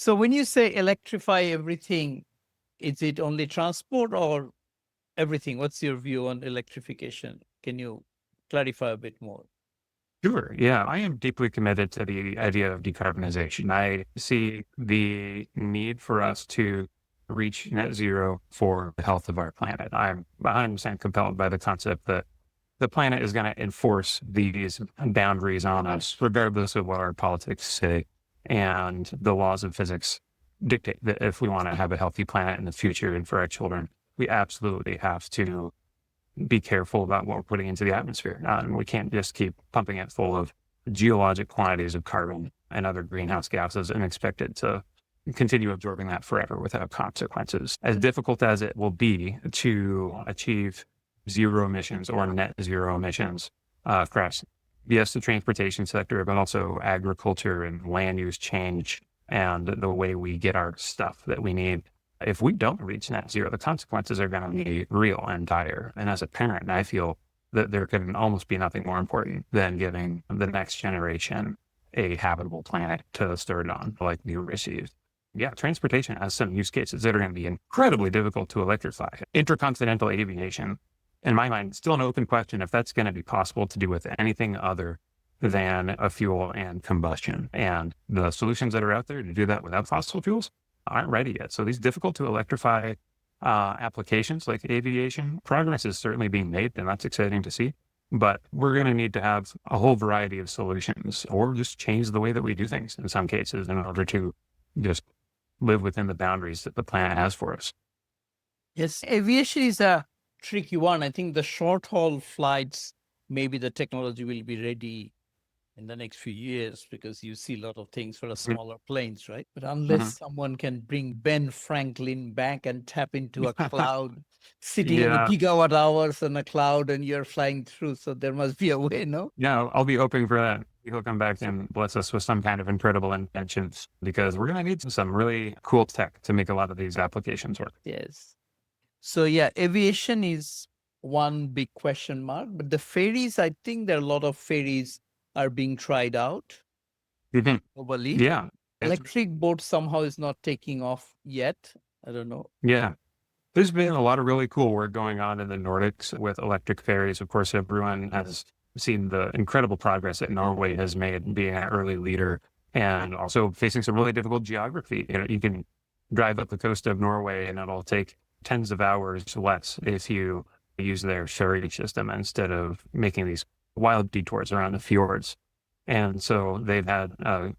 So when you say electrify everything, is it only transport or everything? What's your view on electrification? Can you clarify a bit more? Sure. Yeah, I am deeply committed to the idea of decarbonization. I see the need for us to reach net zero for the health of our planet. I'm 100% compelled by the concept that the planet is going to enforce these boundaries on us, regardless of what our politics say. And the laws of physics dictate that if we want to have a healthy planet in the future and for our children, we absolutely have to be careful about what we're putting into the atmosphere. And we can't just keep pumping it full of geologic quantities of carbon and other greenhouse gases and expect it to continue absorbing that forever without consequences. As difficult as it will be to achieve zero emissions or net zero emissions across, yes, the transportation sector, but also agriculture and land use change and the way we get our stuff that we need. If we don't reach net zero, the consequences are going to be real and dire. And as a parent, I feel that there can almost be nothing more important than giving the next generation a habitable planet to start on, like we received. Yeah, transportation has some use cases that are going to be incredibly difficult to electrify. Intercontinental aviation, in my mind, still an open question if that's going to be possible to do with anything other than a fuel and combustion. And the solutions that are out there to do that without fossil fuels aren't ready yet. So these difficult to electrify applications like aviation, progress is certainly being made, and that's exciting to see. But we're going to need to have a whole variety of solutions or just change the way that we do things in some cases in order to just live within the boundaries that the planet has for us. Yes, aviation is a tricky one. I think the short haul flights, maybe the technology will be ready in the next few years because you see a lot of things for the smaller planes, right? But unless someone can bring Ben Franklin back and tap into a cloud, sitting in the Yeah. gigawatt hours on a cloud and you're flying through, so there must be a way, no? Yeah, I'll be hoping for that. He'll come back and bless us with some kind of incredible inventions because we're going to need some really cool tech to make a lot of these applications work. Yes. So yeah, aviation is one big question mark, but the ferries, I think there are a lot of ferries are being tried out Mhm. globally. Yeah. Electric boat somehow is not taking off yet. I don't know. Yeah. There's been a lot of really cool work going on in the Nordics with electric ferries. Of course, everyone has seen the incredible progress that Norway has made being an early leader and also facing some really difficult geography. You can drive up the coast of Norway and it'll take tens of hours less if you use their ferry system instead of making these wild detours around the fjords. And so they've had a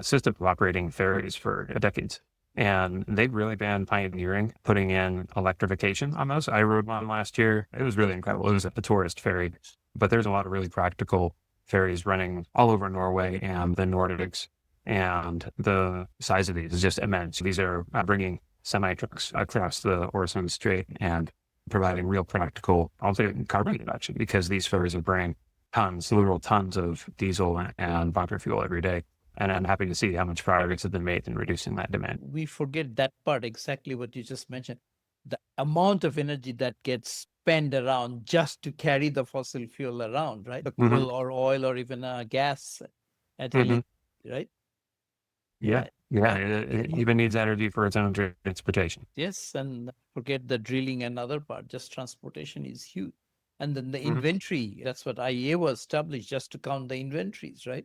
system of operating ferries for decades. And they've really been pioneering putting in electrification on those. I rode one last year. It was really incredible. It was a tourist ferry, but there's a lot of really practical ferries running all over Norway and the Nordics. And the size of these is just immense. These are bringing semi-trucks across the Øresund Strait and providing real practical, I'll say, carbon reduction because these ferries are burning tons, literal tons of diesel and bunker fuel every day. And I'm happy to see how much progress has been made in reducing that demand. We forget that part, exactly what you just mentioned. The amount of energy that gets spent around just to carry the fossil fuel around, right? The coal or oil or even gas at Mhm. right? Yeah. Yeah. It even needs energy for its own transportation. Yes, and forget the drilling and other part, just transportation is huge. And then the Mhm. inventory, that's what IEA was established just to count the inventories, right?